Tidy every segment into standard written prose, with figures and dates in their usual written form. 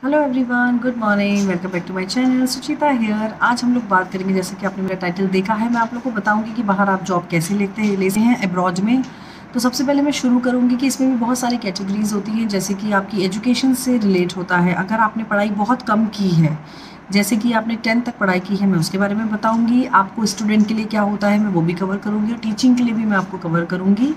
Hello everyone, good morning, welcome back to my channel Suchita here. आज हम लोग बात करेंगे, जैसे कि आपने मेरा टाइटल देखा है, मैं आप लोग को बताऊंगी कि बाहर आप जॉब कैसे लेते हैं अब्रॉड में। तो सबसे पहले मैं शुरू करूंगी कि इसमें भी बहुत सारी कैटेगरीज होती हैं, जैसे कि आपकी एजुकेशन से रिलेट होता है। अगर आपने पढ़ाई बहुत कम की है, जैसे कि आपने 10th तक पढ़ाई की है, मैं उसके बारे में बताऊंगी। आपको स्टूडेंट के लिए क्या होता है, मैं वो भी कवर करूंगी, और टीचिंग के लिए भी मैं आपको कवर करूंगी।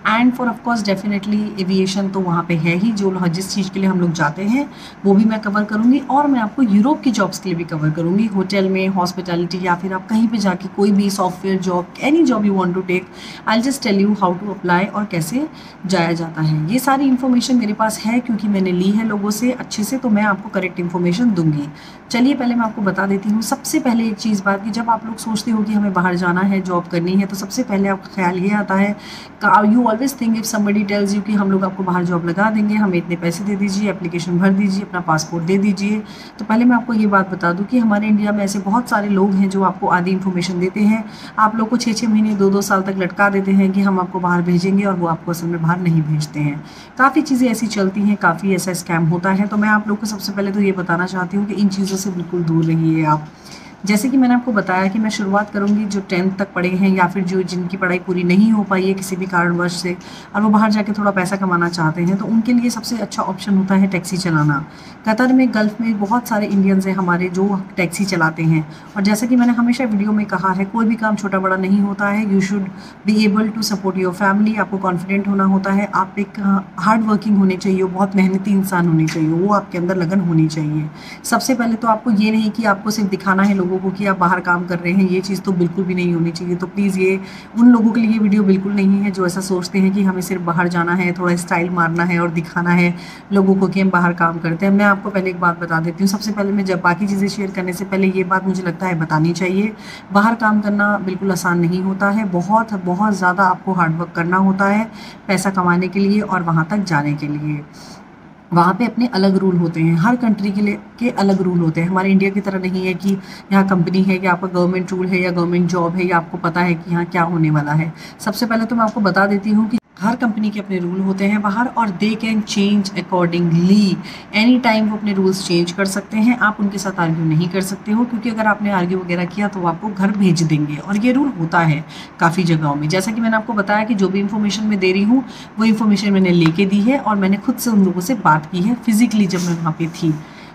And for of course definitely aviation तो वहाँ पे है ही, जो जिस चीज़ के लिए हम लोग जाते हैं वो भी मैं कवर करूंगी। और मैं आपको यूरोप की जॉब्स के लिए भी कवर करूंगी, होटल में, हॉस्पिटैलिटी, या फिर आप कहीं पे जाके कोई भी software job, any job you want to take, I just tell you how to apply और कैसे जाया जाता है। ये सारी इन्फॉर्मेशन मेरे पास है क्योंकि मैंने ली है लोगों से अच्छे से, तो मैं आपको करेक्ट इन्फॉर्मेशन दूंगी। चलिए पहले मैं आपको बता देती हूँ। सबसे पहले एक चीज़ बात कि जब आप लोग सोचते हो कि हमें बाहर जाना है, जॉब करनी है, तो सबसे पहले आपका ख्याल ये आता है, you always think if somebody tells you कि हम लोग आपको बाहर जॉब लगा देंगे, हमें इतने पैसे दे दीजिए, एप्लीकेशन भर दीजिए, अपना पासपोर्ट दे दीजिए। तो पहले मैं आपको ये बात बता दूं कि हमारे इंडिया में ऐसे बहुत सारे लोग हैं जो आपको आधी इन्फॉर्मेशन देते हैं। आप लोग को 6-6 महीने, 2-2 साल तक लटका देते हैं कि हम आपको बाहर भेजेंगे, और वो आपको असल में बाहर नहीं भेजते हैं। काफ़ी चीज़ें ऐसी चलती हैं, काफ़ी ऐसा स्कैम होता है। तो मैं आप लोग को सबसे पहले तो ये बताना चाहती हूँ कि इन चीज़ों से बिल्कुल दूर रहिए आप। जैसे कि मैंने आपको बताया कि मैं शुरुआत करूंगी जो 10th तक पढ़े हैं, या फिर जो जिनकी पढ़ाई पूरी नहीं हो पाई है किसी भी कारणवश से, और वो बाहर जाके थोड़ा पैसा कमाना चाहते हैं, तो उनके लिए सबसे अच्छा ऑप्शन होता है टैक्सी चलाना। कतर में, गल्फ़ में बहुत सारे इंडियंस हैं हमारे जो टैक्सी चलाते हैं। और जैसा कि मैंने हमेशा वीडियो में कहा है, कोई भी काम छोटा बड़ा नहीं होता है। You should be able to support your family. आपको कॉन्फिडेंट होना होता है, आप एक हार्ड वर्किंग होने चाहिए, बहुत मेहनती इंसान होने चाहिए, वो आपके अंदर लगन होनी चाहिए। सबसे पहले तो आपको ये नहीं कि आपको सिर्फ दिखाना है लोगों को कि आप बाहर काम कर रहे हैं, ये चीज़ तो बिल्कुल भी नहीं होनी चाहिए। तो प्लीज़ ये उन लोगों के लिए वीडियो बिल्कुल नहीं है जो ऐसा सोचते हैं कि हमें सिर्फ बाहर जाना है, थोड़ा स्टाइल मारना है और दिखाना है लोगों को कि हम बाहर काम करते हैं। मैं आपको पहले एक बात बता देती हूँ। सबसे पहले मैं जब बाकी चीज़ें शेयर करने से पहले ये बात मुझे लगता है बतानी चाहिए, बाहर काम करना बिल्कुल आसान नहीं होता है। बहुत बहुत ज़्यादा आपको हार्डवर्क करना होता है पैसा कमाने के लिए और वहाँ तक जाने के लिए। वहाँ पे अपने अलग रूल होते हैं, हर कंट्री के अलग रूल होते हैं। हमारे इंडिया की तरह नहीं है कि यहाँ कंपनी है, या आपका गवर्नमेंट रूल है, या गवर्नमेंट जॉब है, या आपको पता है कि यहाँ क्या होने वाला है। सबसे पहले तो मैं आपको बता देती हूँ कि हर कंपनी के अपने रूल होते हैं बाहर, और they can change accordingly. Any time वो अपने रूल्स चेंज कर सकते हैं, आप उनके साथ आर्ग्यू नहीं कर सकते हो, क्योंकि अगर आपने आर्ग्यू वगैरह किया तो वो आपको घर भेज देंगे। और ये रूल होता है काफ़ी जगहों में। जैसा कि मैंने आपको बताया कि जो भी इन्फॉर्मेशन मैं दे रही हूँ वो इन्फॉर्मेशन मैंने लेके दी है, और मैंने खुद से उन लोगों से बात की है फिजिकली जब मैं वहाँ पे थी।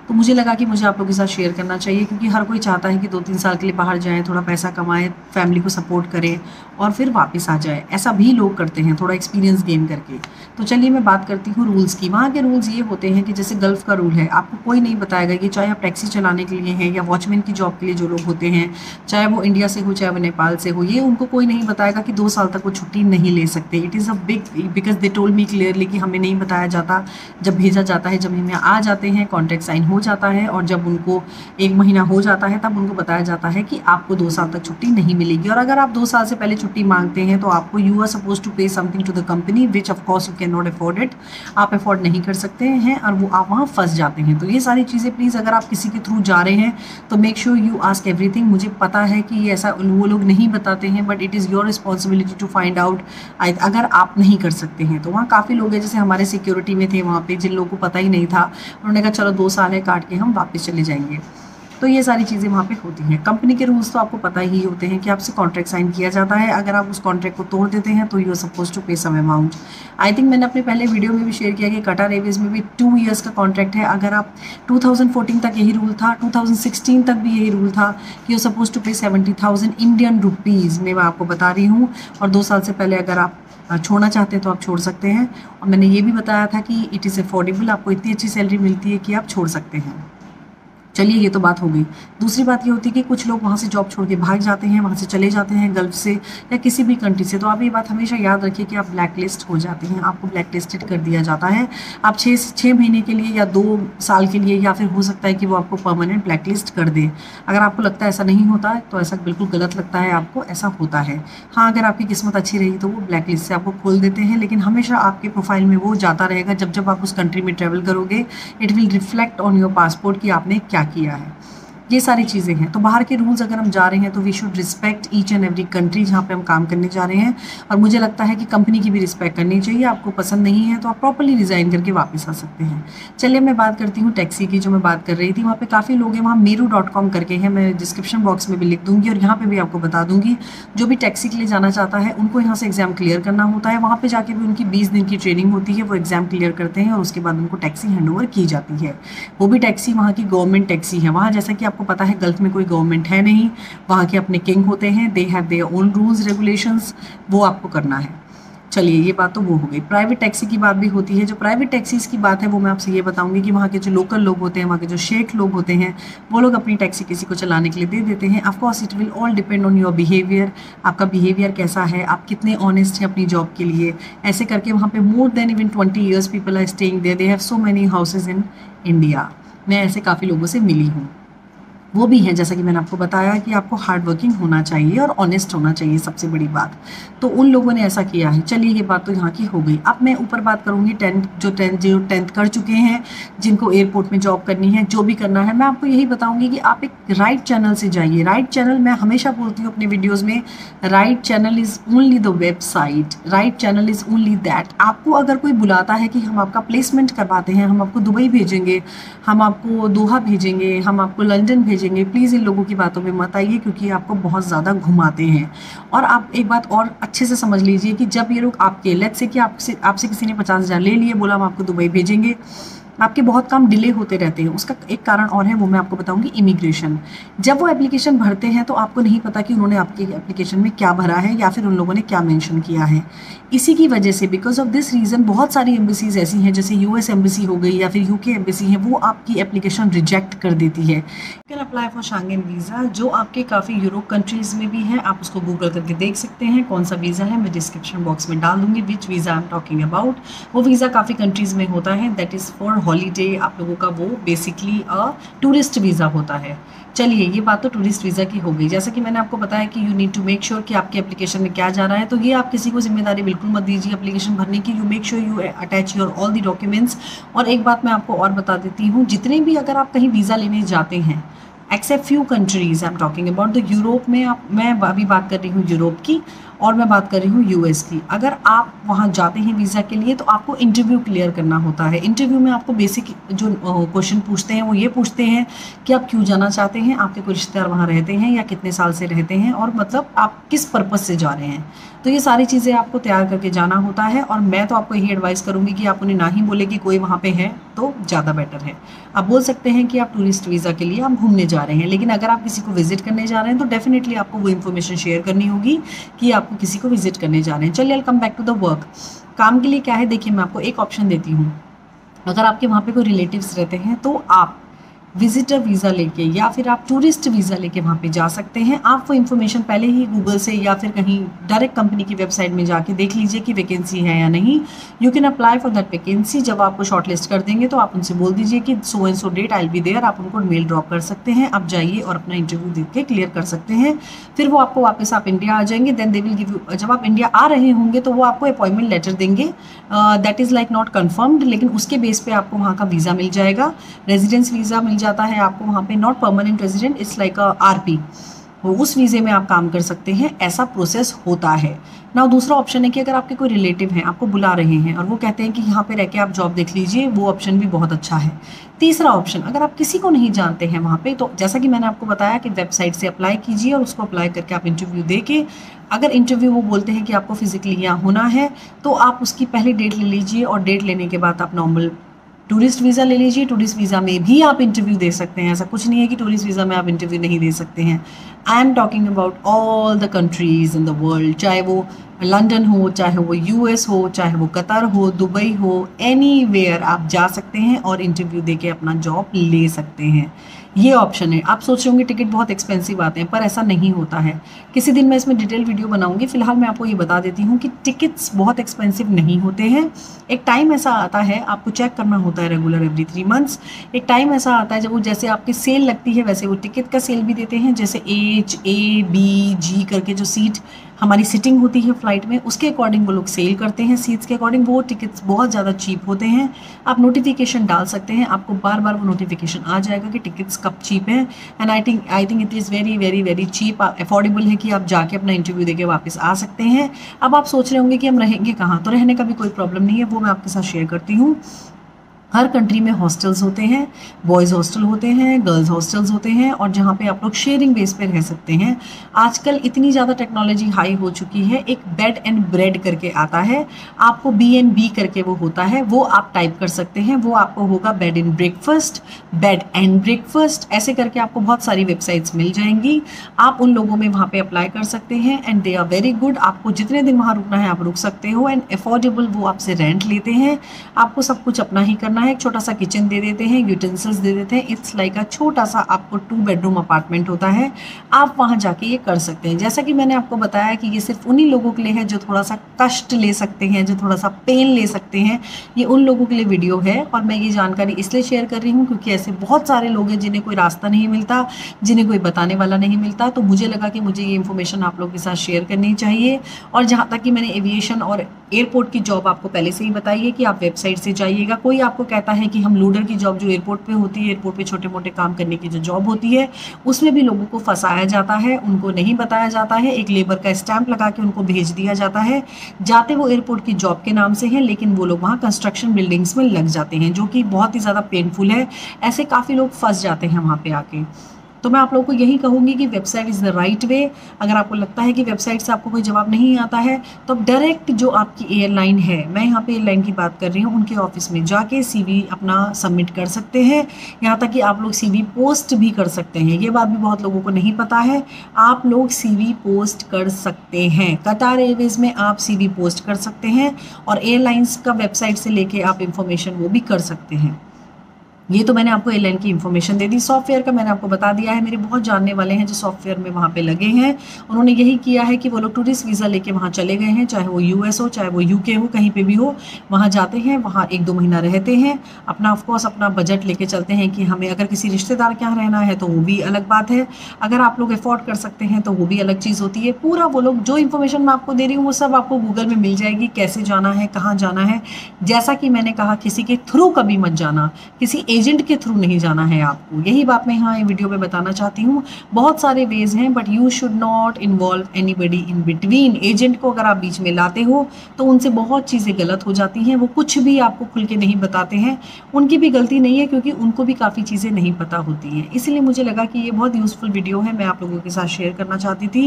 तो मुझे लगा कि मुझे आप लोगों के साथ शेयर करना चाहिए, क्योंकि हर कोई चाहता है कि 2-3 साल के लिए बाहर जाएँ, थोड़ा पैसा कमाएँ, फैमिली को सपोर्ट करें और फिर वापस आ जाए। ऐसा भी लोग करते हैं थोड़ा एक्सपीरियंस गेन करके। तो चलिए मैं बात करती हूँ रूल्स की। वहाँ के रूल्स ये होते हैं कि जैसे गल्फ़ का रूल है, आपको कोई नहीं बताएगा कि चाहे आप टैक्सी चलाने के लिए हैं या वॉचमैन की जॉब के लिए जो लोग होते हैं, चाहे वो इंडिया से हो चाहे वो नेपाल से हो, ये उनको कोई नहीं बताएगा कि 2 साल तक वो छुट्टी नहीं ले सकते। It is a big, because they told me clearly कि हमें नहीं बताया जाता। जब भेजा जाता है, जब हम यहाँ आ जाते हैं, कॉन्ट्रैक्ट साइन हो जाता है, और जब उनको 1 महीना हो जाता है तब उनको बताया जाता है कि आपको 2 साल तक छुट्टी नहीं मिलेगी। और अगर आप 2 साल से पहले छुट्टी मांगते हैं तो आपको you are suppose to pay something to the company which of course you can not afford it. आप अफोर्ड नहीं कर सकते हैं, और वो आप वहाँ फंस जाते हैं। तो ये सारी चीज़ें प्लीज़, अगर आप किसी के थ्रू जा रहे हैं तो make sure you ask everything. मुझे पता है कि ये ऐसा वो लोग नहीं बताते हैं, but it is your responsibility to find out. अगर आप नहीं कर सकते हैं तो वहाँ काफ़ी लोग हैं, जैसे हमारे सिक्योरिटी में थे वहाँ पे, जिन लोगों को पता ही नहीं था, उन्होंने कहा चलो 2 साल है, काट के हम वापस चले जाएंगे। तो ये सारी चीज़ें वहाँ पे होती हैं। कंपनी के रूल्स तो आपको पता ही होते हैं कि आपसे कॉन्ट्रैक्ट साइन किया जाता है, अगर आप उस कॉन्ट्रैक्ट को तोड़ देते हैं तो यू आर सपोज टू पे सम अमाउंट। आई थिंक मैंने अपने पहले वीडियो में भी शेयर किया कि कटार एयरवेज में भी 2 ईयर्स का कॉन्ट्रैक्ट है। अगर आप 2014 तक यही रूल था, 2016 तक भी यही रूल था कि यू सपोज टू पे 70,000 इंडियन रुपीज़ में, मैं आपको बता रही हूँ। और 2 साल से पहले अगर आप छोड़ना चाहते हैं तो आप छोड़ सकते हैं। और मैंने ये भी बताया था कि इट इज़ अफोर्डेबल, आपको इतनी अच्छी सैलरी मिलती है कि आप छोड़ सकते हैं। चलिए ये तो बात हो गई। दूसरी बात ये होती है कि कुछ लोग वहाँ से जॉब छोड़ के भाग जाते हैं, वहाँ से चले जाते हैं गल्फ से या किसी भी कंट्री से। तो आप ये बात हमेशा याद रखिए कि आप ब्लैक लिस्ट हो जाते हैं, आपको ब्लैक लिस्टेड कर दिया जाता है। आप 6 महीने के लिए या 2 साल के लिए, या फिर हो सकता है कि वो आपको परमानेंट ब्लैक लिस्ट कर दे। अगर आपको लगता है ऐसा नहीं होता है तो ऐसा बिल्कुल गलत लगता है आपको, ऐसा होता है। हाँ, अगर आपकी किस्मत अच्छी रही तो वो ब्लैक लिस्ट से आपको खोल देते हैं, लेकिन हमेशा आपके प्रोफाइल में वो जाता रहेगा। जब जब आप उस कंट्री में ट्रैवल करोगे, it will reflect on your passport कि आपने क्या किया है। ये सारी चीज़ें हैं। तो बाहर के रूल्स अगर हम जा रहे हैं तो we should respect each and every country जहाँ पे हम काम करने जा रहे हैं, और मुझे लगता है कि कंपनी की भी रिस्पेक्ट करनी चाहिए। आपको पसंद नहीं है तो आप प्रॉपर्ली रिज़ाइन करके वापस आ सकते हैं। चलिए मैं बात करती हूँ टैक्सी की, जो मैं बात कर रही थी। वहाँ पे काफ़ी लोग हैं, वहाँ meru.com करके है, मैं डिस्क्रिप्शन बॉक्स में भी लिख दूँगी और यहाँ पे भी आपको बता दूँगी। जो भी टैक्सी के लिए जाना चाहता है उनको यहाँ से एग्ज़ाम क्लियर करना होता है, वहाँ पे जाके भी उनकी 20 दिन की ट्रेनिंग होती है, वो एग्ज़ाम क्लियर करते हैं और उसके बाद उनको टैक्सी हैंडओवर की जाती है। वो भी टैक्सी वहाँ की गवर्नमेंट टैक्सी है। वहाँ जैसा कि आपको पता है गल्फ़ में कोई गवर्नमेंट है नहीं, वहाँ के अपने किंग होते हैं, they have their own rules regulations, वो आपको करना है। चलिए ये बात तो वो हो गई। प्राइवेट टैक्सी की बात भी होती है। जो प्राइवेट टैक्सीज़ की बात है वो मैं आपसे ये बताऊंगी कि वहाँ के जो लोकल लोग होते हैं, वहाँ के जो शेख लोग होते हैं, वो लोग अपनी टैक्सी किसी को चलाने के लिए दे देते हैं। Of course it will all depend on your behaviour, आपका बिहेवियर कैसा है, आप कितने ऑनेस्ट हैं अपनी जॉब के लिए। ऐसे करके वहाँ पे more than even 20 years people are staying there, they have so many houses in India. मैं ऐसे काफ़ी लोगों से मिली हूँ। वो भी हैं, जैसा कि मैंने आपको बताया कि आपको हार्ड वर्किंग होना चाहिए और ऑनेस्ट होना चाहिए, सबसे बड़ी बात। तो उन लोगों ने ऐसा किया है। चलिए ये बात तो यहाँ की हो गई। अब मैं ऊपर बात करूँगी जो टेंथ कर चुके हैं, जिनको एयरपोर्ट में जॉब करनी है, जो भी करना है, मैं आपको यही बताऊँगी कि आप एक राइट चैनल से जाइए। राइट चैनल, मैं हमेशा बोलती हूँ अपने वीडियोज़ में, right channel is only the website, right channel is only that. आपको अगर कोई बुलाता है कि हम आपका प्लेसमेंट करवाते हैं, हम आपको दुबई भेजेंगे, हम आपको दोहा भेजेंगे, हम आपको लंदन भेजेंगे, प्लीज़ इन लोगों की बातों में मत आइए, क्योंकि आपको बहुत ज़्यादा घुमाते हैं। और आप एक बात और अच्छे से समझ लीजिए कि जब ये लोग आपके, लेट्स से कि आपसे किसी ने 50,000 ले लिए, बोला हम आपको दुबई भेजेंगे, आपके बहुत काम डिले होते रहते हैं। उसका एक कारण और है, वो मैं आपको बताऊंगी, इमिग्रेशन। जब वो एप्लीकेशन भरते हैं तो आपको नहीं पता कि उन्होंने आपकी एप्लीकेशन में क्या भरा है या फिर उन लोगों ने क्या मेंशन किया है। इसी की वजह से, बिकॉज ऑफ दिस रीज़न, बहुत सारी एम्बेसीज ऐसी हैं, जैसे यूएस एम्बेसी हो गई या फिर यूके एम्बेसी है, वो आपकी एप्लीकेशन रिजेक्ट कर देती है। You can apply for Schengen visa, जो आपके काफ़ी यूरोप कंट्रीज़ में भी है। आप उसको गूगल करके देख सकते हैं कौन सा वीज़ा है, मैं डिस्क्रिप्शन बॉक्स में डाल दूंगी which visa I am talking about. वो वीज़ा काफ़ी कंट्रीज़ में होता है, दैट इज़ फॉर हॉलीडे। आप लोगों का वो बेसिकली टूरिस्ट वीज़ा होता है। चलिए ये बात तो टूरिस्ट वीज़ा की हो गई। जैसा कि मैंने आपको बताया कि you need to make sure कि आपके एप्लीकेशन में क्या जा रहा है, तो ये आप किसी को जिम्मेदारी बिल्कुल मत दीजिए एप्लीकेशन भरने की। You make sure you attach your all the documents. और एक बात मैं आपको और बता देती हूँ, जितने भी अगर आप कहीं वीज़ा लेने जाते हैं, except few countries I am talking about the Europe में, मैं अभी बात कर रही हूँ यूरोप की, और मैं बात कर रही हूँ यूएस की। अगर आप वहाँ जाते हैं वीज़ा के लिए तो आपको इंटरव्यू क्लियर करना होता है। इंटरव्यू में आपको बेसिक जो क्वेश्चन पूछते हैं वो ये पूछते हैं कि आप क्यों जाना चाहते हैं, आपके कोई रिश्तेदार वहाँ रहते हैं या कितने साल से रहते हैं, और मतलब आप किस पर्पज़ से जा रहे हैं। तो ये सारी चीज़ें आपको तैयार करके जाना होता है। और मैं तो आपको यही एडवाइस करूँगी कि आप उन्हें ना ही बोले कि कोई वहाँ पे है, तो ज़्यादा बेटर है। आप बोल सकते हैं कि आप टूरिस्ट वीज़ा के लिए आप घूमने जा रहे हैं, लेकिन अगर आप किसी को विजिट करने जा रहे हैं तो डेफिनेटली आपको वो इन्फॉर्मेशन शेयर करनी होगी कि आपको किसी को विजिट करने जा रहे हैं। चलिए, I come back to the work. काम के लिए क्या है, देखिए मैं आपको एक ऑप्शन देती हूँ। अगर आपके वहाँ पे कोई रिलेटिव्स रहते हैं तो आप विजिटर वीज़ा लेके या फिर आप टूरिस्ट वीज़ा लेके वहाँ पे जा सकते हैं। आप वो इन्फॉर्मेशन पहले ही गूगल से या फिर कहीं डायरेक्ट कंपनी की वेबसाइट में जाके देख लीजिए कि वैकेंसी है या नहीं। You can apply for that vacancy. जब आपको शॉर्टलिस्ट कर देंगे तो आप उनसे बोल दीजिए कि so and so date I will be there. आप उनको मेल ड्रॉप कर सकते हैं, आप जाइए और अपना इंटरव्यू दे के क्लियर कर सकते हैं। फिर वो आपको वापस, आप इंडिया आ जाएंगे, then they will give you, जब आप इंडिया आ रहे होंगे तो वो आपको अपॉइंटमेंट लेटर देंगे, that is like not confirmed, लेकिन उसके बेस पे आपको वहाँ का वीज़ा मिल जाएगा। रेजिडेंस वीज़ा मिल जाता है आपको वहाँ पे, not permanent resident, it's like RP. उस वीज़े में आप काम कर सकते हैं, ऐसा प्रोसेस होता है ना। दूसरा ऑप्शन है कि अगर आपके कोई रिलेटिव हैं, आपको बुला रहे हैं और वो कहते हैं कि यहाँ पे रह के आप जॉब देख लीजिए, वो ऑप्शन भी बहुत अच्छा है। तीसरा ऑप्शन, अगर आप किसी को नहीं जानते हैं वहाँ पे, तो जैसा कि मैंने आपको बताया कि वेबसाइट से अप्लाई कीजिए और उसको अप्लाई करके आप इंटरव्यू दे के, अगर इंटरव्यू वो बोलते हैं कि आपको फिजिकली यहाँ होना है तो आप उसकी पहली डेट ले लीजिए, और डेट लेने के बाद आप नॉर्मल टूरिस्ट वीज़ा ले लीजिए। टूरिस्ट वीज़ा में भी आप इंटरव्यू दे सकते हैं, ऐसा कुछ नहीं है कि टूरिस्ट वीज़ा में आप इंटरव्यू नहीं दे सकते हैं। आई am talking about all the countries in the world, चाहे वो लंदन हो, चाहे वो यूएस हो, चाहे वो कतर हो, दुबई हो, एनीवेयर आप जा सकते हैं और इंटरव्यू दे के अपना जॉब ले सकते हैं। ये ऑप्शन है। आप सोच रहे होंगे टिकट बहुत एक्सपेंसिव आते हैं, पर ऐसा नहीं होता है। किसी दिन मैं इसमें डिटेल वीडियो बनाऊंगी। फिलहाल मैं आपको ये बता देती हूँ कि टिकट्स बहुत एक्सपेंसिव नहीं होते हैं। एक टाइम ऐसा आता है, आपको चेक करना होता है रेगुलर एवरी 3 मंथ्स। एक टाइम ऐसा आता है जब वो, जैसे आपकी सेल लगती है वैसे वो टिकट का सेल भी देते हैं, जैसे H A B G करके जो सीट हमारी सिटिंग होती है फ़्लाइट में, उसके अकॉर्डिंग वो लोग सेल करते हैं, सीट्स के अकॉर्डिंग वो टिकट्स बहुत ज़्यादा चीप होते हैं। आप नोटिफिकेशन डाल सकते हैं, आपको बार बार वो नोटिफिकेशन आ जाएगा कि टिकट्स कब चीप हैं। And I think it is very very very cheap, affordable है कि आप जाके अपना इंटरव्यू देके वापस आ सकते हैं। अब आप सोच रहे होंगे कि हम रहेंगे कहाँ, तो रहने का भी कोई प्रॉब्लम नहीं है, वो मैं आपके साथ शेयर करती हूँ। हर कंट्री में हॉस्टल्स होते हैं, बॉयज़ हॉस्टल होते हैं, गर्ल्स हॉस्टल्स होते हैं, और जहाँ पे आप लोग शेयरिंग बेस पे रह सकते हैं। आजकल इतनी ज़्यादा टेक्नोलॉजी हाई हो चुकी है, एक बेड एंड ब्रेड करके आता है, आपको B&B करके वो होता है, वो आप टाइप कर सकते हैं, वो आपको होगा bed and breakfast, bed and breakfast, ऐसे करके आपको बहुत सारी वेबसाइट्स मिल जाएंगी। आप उन लोगों में वहाँ पे अप्लाई कर सकते हैं and they are very good. आपको जितने दिन वहाँ रुकना है आप रुक सकते हो, एंड अफोर्डेबल वो आपसे रेंट लेते हैं, आपको सब कुछ अपना ही करना है। एक छोटा सा किचन दे देते हैं, यूटेंसिल्स दे देते हैं, इट्स लाइक अ छोटा सा आपको 2 बेडरूम अपार्टमेंट होता है। आप वहाँ जाके ये कर सकते हैं। जैसा कि मैंने आपको बताया कि ये सिर्फ उन्हीं लोगों के लिए है जो थोड़ा सा कष्ट ले सकते हैं, जो थोड़ा सा पेन ले सकते हैं, ये उन लोगों के लिए वीडियो है। और मैं ये जानकारी इसलिए शेयर कर रही हूँ क्योंकि ऐसे बहुत सारे लोग हैं जिन्हें कोई रास्ता नहीं मिलता, जिन्हें कोई बताने वाला नहीं मिलता, तो मुझे लगा कि मुझे ये इन्फॉर्मेशन आप लोगों के साथ शेयर करनी चाहिए। और जहाँ तक कि मैंने एविएशन और एयरपोर्ट की जॉब आपको पहले से ही बताई है कि आप वेबसाइट से जाइएगा। कोई आपको कहता है कि हम लूडर की जॉब जो एयरपोर्ट पे होती है, एयरपोर्ट पे छोटे मोटे काम करने की जो जॉब होती है, उसमें भी लोगों को फंसाया जाता है, उनको नहीं बताया जाता है, एक लेबर का स्टैंप लगा के उनको भेज दिया जाता है। जाते वो एयरपोर्ट की जॉब के नाम से हैं, लेकिन वो लोग वहाँ कंस्ट्रक्शन बिल्डिंग्स में लग जाते हैं, जो कि बहुत ही ज़्यादा पेनफुल है। ऐसे काफ़ी लोग फंस जाते हैं वहाँ पे आके। तो मैं आप लोगों को यही कहूँगी कि website is the right way. अगर आपको लगता है कि वेबसाइट से आपको कोई जवाब नहीं आता है, तो आप डायरेक्ट जो आपकी एयरलाइन है, मैं यहाँ पे एयरलाइन की बात कर रही हूँ, उनके ऑफिस में जाके CV अपना सबमिट कर सकते हैं। यहाँ तक कि आप लोग CV पोस्ट भी कर सकते हैं, ये बात भी बहुत लोगों को नहीं पता है। आप लोग CV पोस्ट कर सकते हैं, कतार एयरवेज में आप CV पोस्ट कर सकते हैं, और एयरलाइंस का वेबसाइट से लेके आप इंफॉर्मेशन वो भी कर सकते हैं। ये तो मैंने आपको एयरलाइन की इन्फॉर्मेशन दे दी। सॉफ्टवेयर का मैंने आपको बता दिया है, मेरे बहुत जानने वाले हैं जो सॉफ्टवेयर में वहाँ पे लगे हैं। उन्होंने यही किया है कि वो लोग टूरिस्ट वीज़ा लेके वहाँ चले गए हैं, चाहे वो US हो, चाहे वो UK हो, कहीं पे भी हो, वहाँ जाते हैं, वहाँ 1-2 महीना रहते हैं, अपना ऑफकोर्स अपना बजट लेके चलते हैं कि हमें अगर किसी रिश्तेदार के यहाँ रहना है तो वो भी अलग बात है, अगर आप लोग अफोर्ड कर सकते हैं तो वो भी अलग चीज़ होती है। पूरा वो लोग जो इन्फॉर्मेशन मैं आपको दे रही हूँ वो सब आपको गूगल में मिल जाएगी, कैसे जाना है, कहाँ जाना है। जैसा कि मैंने कहा, किसी के थ्रू कभी मत जाना, किसी एजेंट के थ्रू नहीं जाना है आपको, यही बात मैं यहाँ वीडियो में बताना चाहती हूँ। बहुत सारे वेज हैं, but you should not involve anybody in between. Agent को अगर आप बीच में लाते हो तो उनसे बहुत चीज़ें गलत हो जाती हैं, वो कुछ भी आपको खुल के नहीं बताते हैं। उनकी भी गलती नहीं है, क्योंकि उनको भी काफ़ी चीज़ें नहीं पता होती हैं। इसलिए मुझे लगा कि ये बहुत यूज़फुल वीडियो है, मैं आप लोगों के साथ शेयर करना चाहती थी।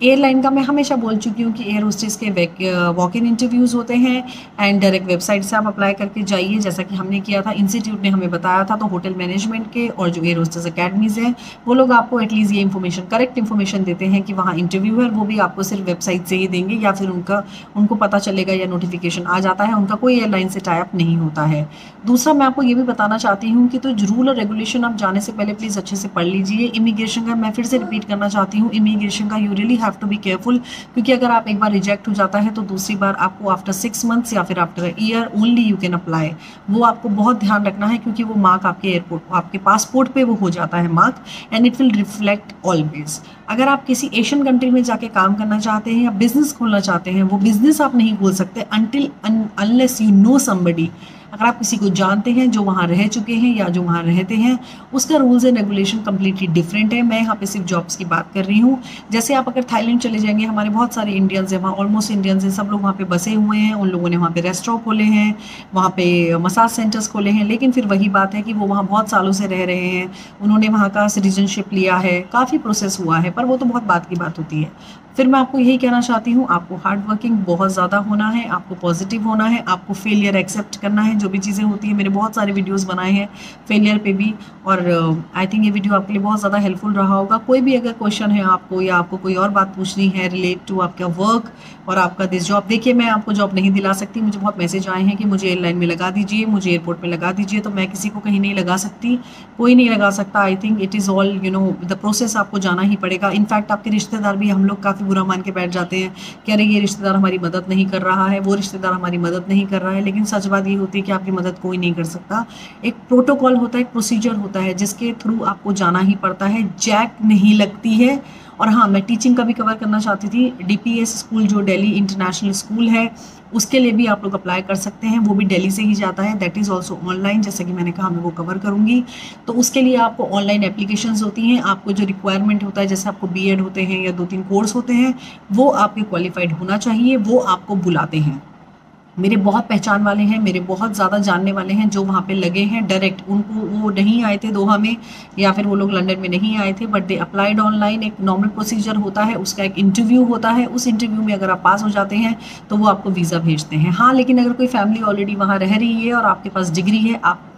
एयरलाइन का मैं हमेशा बोल चुकी हूँ कि एयर होस्टेस के वॉक इन इंटरव्यूज़ होते हैं, एंड डायरेक्ट वेबसाइट से आप अप्लाई करके जाइए, जैसा कि हमने किया था, इंस्टीट्यूट ने हमें बताया था। तो होटल मैनेजमेंट के और जो एयर होस्टेस अकेडमीज़ हैं, वो लोग आपको एटलीस्ट ये इन्फॉर्मेशन, करेक्ट इन्फॉर्मेशन देते हैं कि वहाँ इंटरव्यू है, वो भी आपको सिर्फ वेबसाइट से ही देंगे, या फिर उनको पता चलेगा या नोटिफिकेशन आ जाता है, उनका कोई एयरलाइन से टाई अप नहीं होता है। दूसरा, मैं आपको ये भी बताना चाहती हूँ कि तो रूल और रेगुलेशन आप जाने से पहले प्लीज़ अच्छे से पढ़ लीजिए। इमिग्रेशन का मैं फिर से रिपीट करना चाहती हूँ, इमिग्रेशन का you really have to be careful, क्योंकि अगर आप एक बार रिजेक्ट हो जाता है तो दूसरी बार आपको आफ्टर 6 मंथ्स या फिर after year only you can apply. वो आपको बहुत ध्यान रखना है, क्योंकि वो मार्क आपके एयरपोर्ट, आपके पासपोर्ट पे वो हो जाता है mark, and it will reflect always. अगर आप किसी एशियन कंट्री में जाके काम करना चाहते हैं या बिजनेस खोलना चाहते हैं, वो बिजनेस आप नहीं खोल सकते until unless you know somebody. अगर आप किसी को जानते हैं जो वहाँ रह चुके हैं या जो वहाँ रहते हैं, उसका rules and regulation completely different है। मैं यहाँ पे सिर्फ जॉब्स की बात कर रही हूँ। जैसे आप अगर थाईलैंड चले जाएंगे, हमारे बहुत सारे इंडियंस हैं वहाँ, ऑलमोस्ट इंडियंस हैं, सब लोग वहाँ पे बसे हुए हैं, उन लोगों ने वहाँ पे रेस्टोरेंट खोले हैं, वहाँ पे मसाज सेंटर्स खोले हैं, लेकिन फिर वही बात है कि वो वहाँ बहुत सालों से रह रहे हैं, उन्होंने वहाँ का सिटीजनशिप लिया है, काफ़ी प्रोसेस हुआ है, पर वो तो बहुत बात की बात होती है। फिर मैं आपको यही कहना चाहती हूँ, आपको हार्ड वर्किंग बहुत ज़्यादा होना है, आपको पॉजिटिव होना है, आपको फेलियर एक्सेप्ट करना है। जो भी चीज़ें होती हैं, मैंने बहुत सारे वीडियोस बनाए हैं फेलियर पे भी, और आई थिंक ये वीडियो आपके लिए बहुत ज़्यादा हेल्पफुल रहा होगा। कोई भी अगर क्वेश्चन है आपको, या आपको कोई और बात पूछनी है रिलेट टू आपका वर्क और आपका दिस जॉब, देखिए मैं आपको जॉब नहीं दिला सकती, मुझे बहुत मैसेज आए हैं कि मुझे एयरलाइन में लगा दीजिए, मुझे एयरपोर्ट में लगा दीजिए, तो मैं किसी को कहीं नहीं लगा सकती, कोई नहीं लगा सकता। आई think it is all the process, आपको जाना ही पड़ेगा। इनफैक्ट आपके रिश्तेदार भी, हम लोग काफ़ी बुरा मान के बैठ जाते हैं कि अरे ये रिश्तेदार हमारी मदद नहीं कर रहा है, वो रिश्तेदार हमारी मदद नहीं कर रहा है, लेकिन सच बात ये होती है कि आपकी मदद कोई नहीं कर सकता। एक प्रोटोकॉल होता है, एक प्रोसीजर होता है, जिसके थ्रू आपको जाना ही पड़ता है। जैक नहीं लगती है, और हाँ, मैं टीचिंग का भी कवर करना चाहती थी। DPS स्कूल जो दिल्ली इंटरनेशनल स्कूल है, उसके लिए भी आप लोग अप्लाई कर सकते हैं, वो भी दिल्ली से ही जाता है, दैट इज़ ऑल्सो ऑनलाइन। जैसा कि मैंने कहा मैं वो कवर करूँगी। तो उसके लिए आपको ऑनलाइन एप्लीकेशंस होती हैं, आपको जो रिक्वायरमेंट होता है, जैसे आपको BEd होते हैं या 2-3 कोर्स होते हैं, वो आपके क्वालिफाइड होना चाहिए, वो आपको बुलाते हैं। मेरे बहुत पहचान वाले हैं, मेरे बहुत ज़्यादा जानने वाले हैं जो वहाँ पे लगे हैं डायरेक्ट। उनको वो नहीं आए थे दोहा में, या फिर वो लोग लंदन में नहीं आए थे, बट दे अप्लाइड ऑनलाइन। एक नॉर्मल प्रोसीजर होता है, उसका एक इंटरव्यू होता है, उस इंटरव्यू में अगर आप पास हो जाते हैं तो वो आपको वीज़ा भेजते हैं। हाँ, लेकिन अगर कोई फैमिली ऑलरेडी वहाँ रह रही है और आपके पास डिग्री है, आप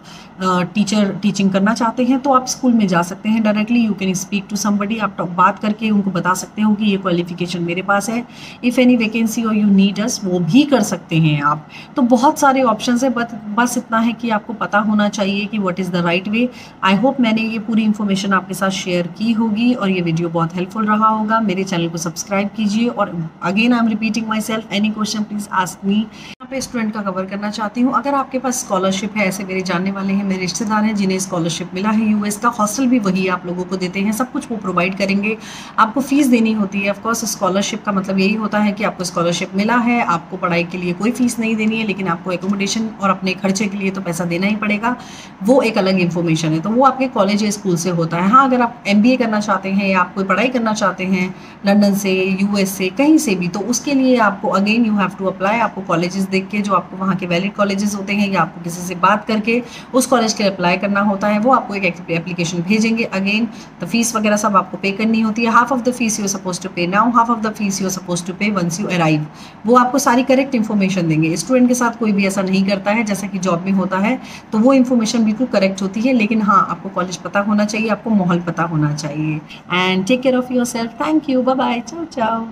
टीचिंग करना चाहते हैं, तो आप स्कूल में जा सकते हैं directly. You can speak to somebody, आप बात करके उनको बता सकते हो कि ये क्वालिफिकेशन मेरे पास है, इफ़ एनी वैकेंसी और यू नीड अस, वो भी कर सकते हैं आप। तो बहुत सारे ऑप्शंस है, बस इतना है कि आपको पता होना चाहिए कि what is the right way. I hope मैंने ये पूरी इन्फॉर्मेशन आपके साथ शेयर की होगी और ये वीडियो बहुत हेल्पफुल रहा होगा। मेरे चैनल को सब्सक्राइब कीजिए, और again I am repeating my self, any question please ask me. यहाँ पे स्टूडेंट का कवर करना चाहती हूँ। अगर आपके पास स्कॉलरशिप है, ऐसे मेरे जानने वाले हैं, मेरे रिश्तेदार हैं जिन्हें स्कॉलरशिप मिला है US का, हॉस्टल भी वही आप लोगों को देते हैं, सब कुछ वो प्रोवाइड करेंगे। आपको फ़ीस देनी होती है, ऑफकोर्स स्कॉलरशिप का मतलब यही होता है कि आपको स्कॉलरशिप मिला है, आपको पढ़ाई के लिए कोई फ़ीस नहीं देनी है, लेकिन आपको एकोमोडेशन और अपने खर्चे के लिए तो पैसा देना ही पड़ेगा, वो एक अलग इन्फॉर्मेशन है। तो वो आपके कॉलेज या स्कूल से होता है। हाँ, अगर आप MBA करना चाहते हैं या आप कोई पढ़ाई करना चाहते हैं लंदन से, US से, कहीं से भी, तो उसके लिए आपको again you have to apply. आपको कॉलेजेस देख के, जो आपको वहाँ के वैलिड कॉलेजेस होते हैं, या आपको किसी से बात करके उस कॉलेज के लिए अप्लाई करना होता है। वो आपको एक एप्लीकेशन भेजेंगे। अगेन द फीस वगैरह सब आपको पे करनी होती है। Half of the fees you are suppose to pay now, half of the fees you are suppose to pay once you arrive. वो आपको सारी करेक्ट इन्फॉर्मेशन देंगे। स्टूडेंट के साथ कोई भी ऐसा नहीं करता है जैसा कि जॉब में होता है, तो वो इन्फॉर्मेशन बिल्कुल करेक्ट होती है। लेकिन हाँ, आपको कॉलेज पता होना चाहिए, आपको माहौल पता होना चाहिए। And take care of yourself. Thank you, bye bye, ciao चाओ।